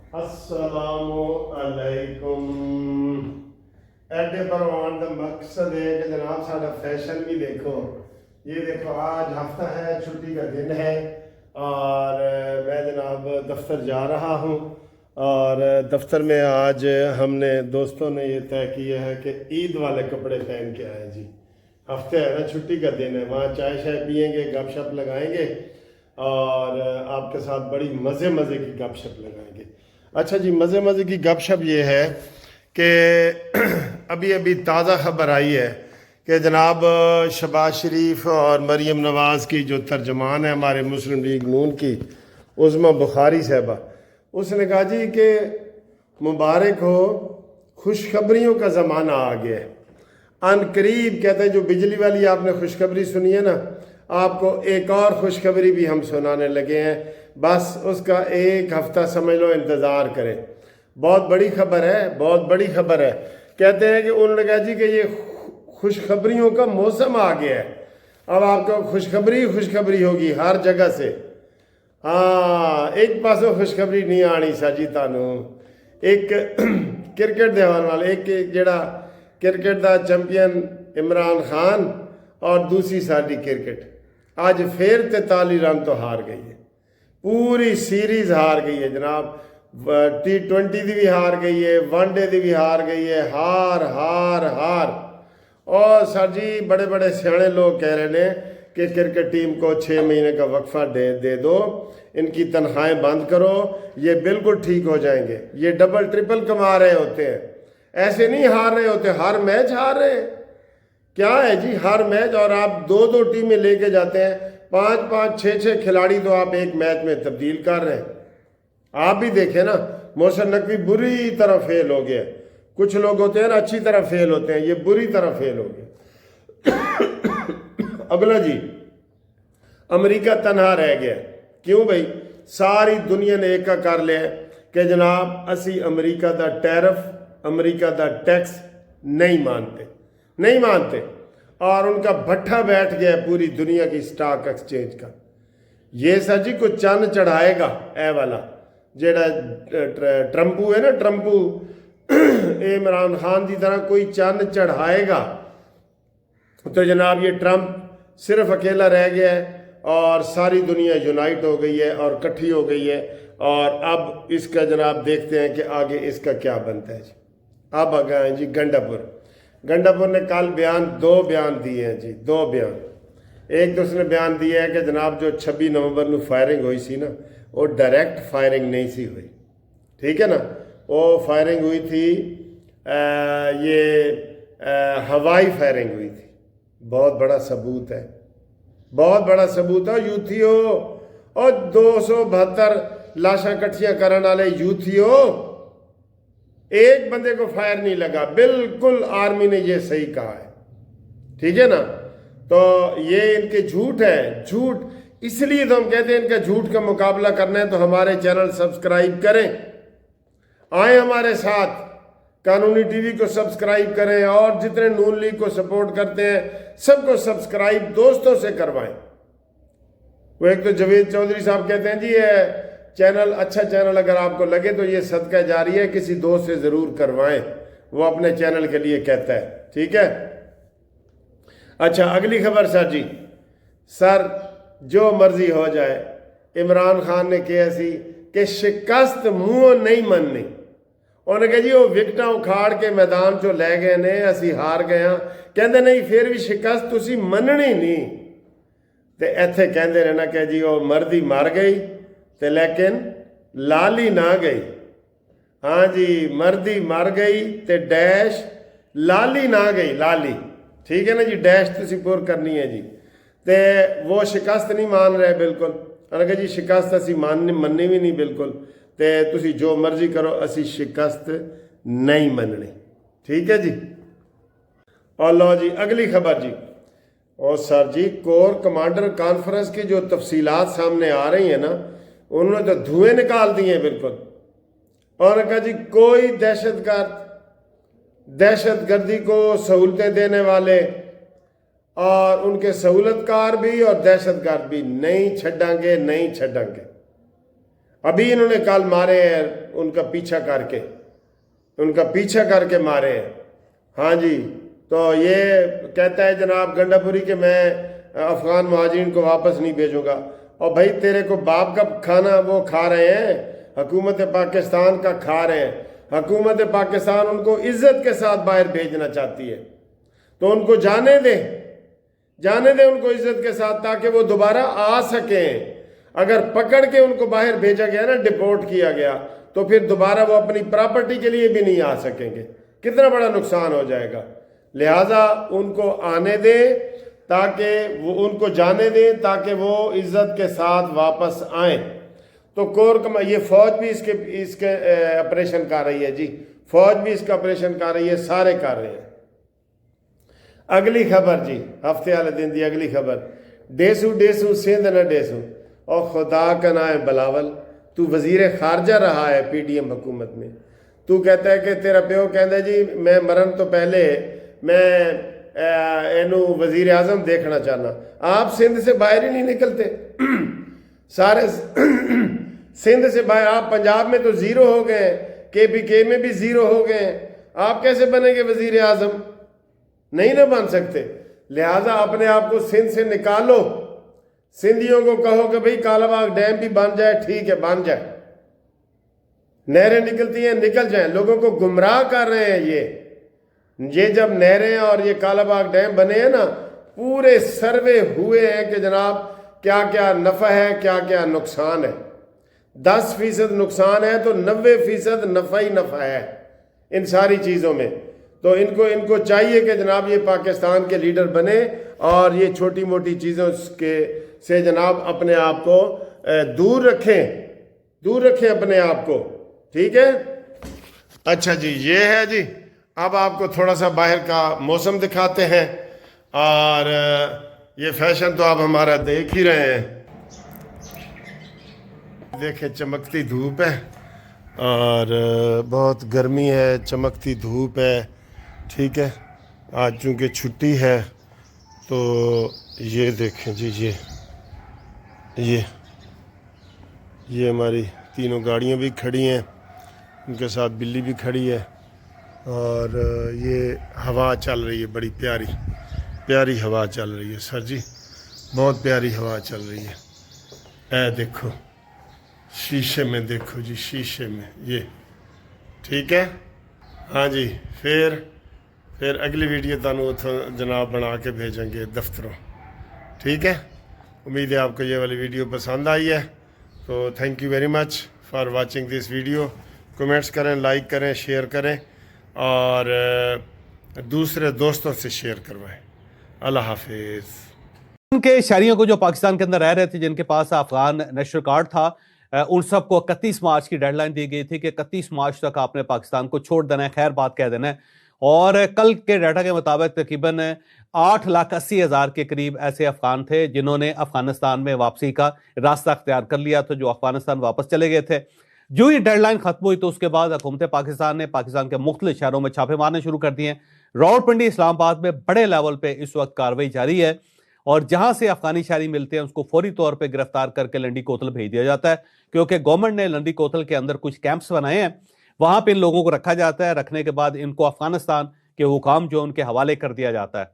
अस्सलामु अलैकुम। एडे परवान का मकसद है कि जनाब साਡਾ फैशन भी देखो। ये देखो आज हफ्ता है, छुट्टी का दिन है और मैं जनाब दफ्तर जा रहा हूँ। और दफ्तर में आज हमने दोस्तों ने ये तय किया है कि ईद वाले कपड़े पहन के आए जी। हफ्ते है ना, छुट्टी का दिन है, वहाँ चाय शाय पियेंगे, गपशप लगाएंगे और आपके साथ बड़ी मज़े मज़े की गपशप लगाएंगे। अच्छा जी, मज़े मज़े की गपशप ये है कि अभी अभी ताज़ा खबर आई है कि जनाब शहबाज शरीफ और मरीम नवाज़ की जो तर्जमान है हमारे मुस्लिम लीग नून की, उज़्मा बुखारी साहबा, उसने कहा जी कि मुबारक हो, खुशखबरियों का ज़माना आ गया है। अन करीब कहते हैं जो बिजली वाली आपने खुशखबरी सुनी है ना, आपको एक और खुशखबरी भी हम सुनाने लगे हैं। बस उसका एक हफ्ता समझ लो, इंतज़ार करें। बहुत बड़ी खबर है, बहुत बड़ी खबर है। कहते हैं कि उन्होंने कहा जी कि ये खुशखबरियों का मौसम आ गया है, अब आपको खुशखबरी होगी हर जगह से। हाँ, एक पासों खुशखबरी नहीं आनी साजी तानू। एक क्रिकेट दे हवाले वाले, एक जड़ा क्रिकेट का चैंपियन इमरान खान और दूसरी साडी क्रिकेट आज फिर 43 रन तो हार गई है। पूरी सीरीज़ हार गई है जनाब। T20 की भी हार गई है, वनडे की भी हार गई है। हार हार हार। और सर जी बड़े बड़े सियाने लोग कह रहे हैं कि क्रिकेट टीम को 6 महीने का वक्फा दे दो, इनकी तनख्वाहें बंद करो, ये बिल्कुल ठीक हो जाएंगे। ये डबल ट्रिपल कमा रहे होते हैं, ऐसे नहीं हार रहे होते, हर मैच हार रहे हैं। क्या है जी, हर मैच। और आप दो दो टीमें लेके जाते हैं, 5-5 6-6 खिलाड़ी तो आप एक मैच में तब्दील कर रहे हैं। आप भी देखें ना, मोहसिन नकवी बुरी तरह फेल हो गया। कुछ लोग होते हैं ना अच्छी तरह फेल होते हैं, ये बुरी तरह फेल हो गया। अगला जी, अमेरिका तनहा रह गया। क्यों भाई? सारी दुनिया ने एक कर लिया कि जनाब असी अमेरिका का टैरिफ, अमेरिका का टैक्स नहीं मानते। और उनका भट्ठा बैठ गया पूरी दुनिया की स्टॉक एक्सचेंज का। ये सर जी को चंद चढ़ाएगा ए वाला जेड़ा ट्रंपू है ना, ट्रंपू इमरान खान की तरह कोई चंद चढ़ाएगा तो जनाब ये ट्रंप सिर्फ अकेला रह गया है और सारी दुनिया यूनाइट हो गई है और इकट्ठी हो गई है। और अब इसका जनाब देखते हैं कि आगे इसका क्या बनता है जी। अब आ गए हैं जी गंडापुर ने कल दो बयान दिए हैं जी, 2 बयान। एक तो उसने बयान दिया है कि जनाब जो 26 नवंबर को फायरिंग हुई सी ना, वो डायरेक्ट फायरिंग नहीं सी हुई, ठीक है ना। वो फायरिंग हुई थी, हवाई फायरिंग हुई थी। बहुत बड़ा सबूत है, बहुत बड़ा सबूत है। यूथियो और 272 लाशा कट्ठियां करने वाले यूथियो, एक बंदे को फायर नहीं लगा। बिल्कुल आर्मी ने ये सही कहा है, ठीक है ना। तो ये इनके झूठ है, झूठ। इसलिए तो हम कहते हैं इनका झूठ का मुकाबला करना है तो हमारे चैनल सब्सक्राइब करें, आए हमारे साथ। कानूनी टीवी को सब्सक्राइब करें और जितने नून लीग को सपोर्ट करते हैं सबको सब्सक्राइब दोस्तों से करवाएं। वो एक तो जवेद चौधरी साहब कहते हैं जी ये चैनल अच्छा चैनल अगर आपको लगे तो ये सदका जारी है, किसी दोस्त से ज़रूर करवाएं, वो अपने चैनल के लिए कहता है, ठीक है। अच्छा, अगली खबर सर जी। सर जो मर्जी हो जाए, इमरान खान ने कहा सी कि शिकस्त मुँह नहीं मननी। उन्होंने कहा जी वो विकटा उखाड़ के मैदान चो लै गए ने, असी हार गए हाँ। कहते नहीं फिर भी शिकस्त तुसी मननी नहीं। तो इत्थे कहते ने ना कि जी वो मर्दी मर गई तो लेकिन लाली ना गई। हाँ जी, मर्दी मर गई तो डैश लाली ना गई, लाली, ठीक है ना जी। डैश तुसी पूर करनी है जी। तो वो शिकस्त नहीं मान रहे बिल्कुल। उन्होंने कहा जी शिकस्त असी मननी भी नहीं बिल्कुल, तो तुसी जो मर्जी करो, असी शिकस्त नहीं मननी, ठीक है जी। और लो जी अगली खबर जी। और सर जी कोर कमांडर कॉन्फ्रेंस की जो तफसीलात सामने आ रही हैं ना, उन्होंने तो धुएं निकाल दिए हैं बिल्कुल। और कहा जी कोई दहशतगर्दी को सहूलतें देने वाले और उनके सहूलतकार भी और दहशतगर्द भी नहीं छड़ांगे। अभी इन्होंने कल मारे हैं उनका पीछा करके मारे हैं। हाँ जी, तो ये कहता है जनाब गंडापुरी कि मैं अफ़गान महाजिरीन को वापस नहीं भेजूंगा। और भाई तेरे को बाप का खाना वो खा रहे हैं, हुकूमत पाकिस्तान का खा रहे हैं। हुकूमत पाकिस्तान उनको इज्जत के साथ बाहर भेजना चाहती है, तो उनको जाने दे उनको इज्जत के साथ, ताकि वो दोबारा आ सकें। अगर पकड़ के उनको बाहर भेजा गया ना, डिपोर्ट किया गया, तो फिर दोबारा वो अपनी प्रॉपर्टी के लिए भी नहीं आ सकेंगे। कितना बड़ा नुकसान हो जाएगा। लिहाजा उनको आने दें, ताकि वो उनको जाने दें, ताकि वो इज्जत के साथ वापस आएं। तो कोर ये फौज भी इसके ऑपरेशन कर रही है जी, फौज भी इसका ऑपरेशन कर रही है, सारे कर रहे हैं। अगली खबर जी, हफ्ते वाले दिन की अगली खबर, डेसू सिंध न डेसू। और खुदा का नाम है बिलावल, तू वजीर खारजा रहा है पीडीएम हुकूमत में। तू कहता है कि तेरा प्यो कहता जी मैं मरन तो पहले मैं इनू वजीर आजम देखना चाहना। आप सिंध से बाहर ही नहीं निकलते सारे सिंध से बाहर। आप पंजाब में तो जीरो हो गए, KPK में भी जीरो हो गए, आप कैसे बनेंगे वजीर आजम? नहीं ना बन सकते। लिहाजा अपने आप को सिंध से निकालो। सिंधियों को कहो कि भाई कालाबाग डैम भी बन जाए, ठीक है बन जाए, नहरें निकलती हैं निकल जाएं। लोगों को गुमराह कर रहे हैं ये जब नहरें और ये कालाबाग डैम बने हैं ना, पूरे सर्वे हुए हैं कि जनाब क्या क्या नफ़ा है, क्या क्या नुकसान है। 10% नुकसान है तो 90% नफ़ा ही नफ़ा है इन सारी चीज़ों में। तो इनको चाहिए कि जनाब ये पाकिस्तान के लीडर बने और ये छोटी मोटी चीज़ों से जनाब अपने आप को दूर रखें अपने आप को, ठीक है। अच्छा जी, ये है जी। अब आपको थोड़ा सा बाहर का मौसम दिखाते हैं, और ये फैशन तो आप हमारा देख ही रहे हैं। देखें चमकती धूप है और बहुत गर्मी है, चमकती धूप है, ठीक है। आज चूँकि छुट्टी है तो ये देखें जी, ये हमारी तीनों गाड़ियाँ भी खड़ी हैं, उनके साथ बिल्ली भी खड़ी है, और ये हवा चल रही है, बड़ी प्यारी हवा चल रही है सर जी, बहुत प्यारी हवा चल रही है। देखो शीशे में, देखो जी शीशे में ये, ठीक है। हाँ जी, फिर अगली वीडियो तुहानू जनाब बना के भेजेंगे दफ्तरों, ठीक है। उम्मीद है आपको ये वाली वीडियो पसंद आई है। तो thank you very much for watching this video. Comments करें, लाइक करें, शेयर करें, और दूसरे दोस्तों से शेयर करवाएं। अल्लाह हाफिज़। उनके शहरियों को जो पाकिस्तान के अंदर रह रहे थे, जिनके पास अफगान नेशनल कार्ड था, उन सबको 31 मार्च की डेडलाइन दी गई थी कि 31 मार्च तक आपने पाकिस्तान को छोड़ देना है, खैर बात कह देना है। और कल के डाटा के मुताबिक तकरीबन 8,80,000 के करीब ऐसे अफगान थे जिन्होंने अफगानिस्तान में वापसी का रास्ता अख्तियार कर लिया था, जो अफगानिस्तान वापस चले गए थे। जो ही डेडलाइन खत्म हुई तो उसके बाद हुकूमत पाकिस्तान ने पाकिस्तान के मुख्तलिफ शहरों में छापे मारने शुरू कर दिए। रावलपिंडी, इस्लामाबाद में बड़े लेवल पे इस वक्त कार्रवाई जारी है, और जहां से अफगानी शहरी मिलते हैं उसको फौरी तौर पे गिरफ्तार करके लंडी कोतल भेज दिया जाता है, क्योंकि गवर्नमेंट ने लंडी कोतल के अंदर कुछ कैंप्स बनाए हैं, वहां पे इन लोगों को रखा जाता है। रखने के बाद इनको अफगानिस्तान के हुकाम जो उनके हवाले कर दिया जाता है।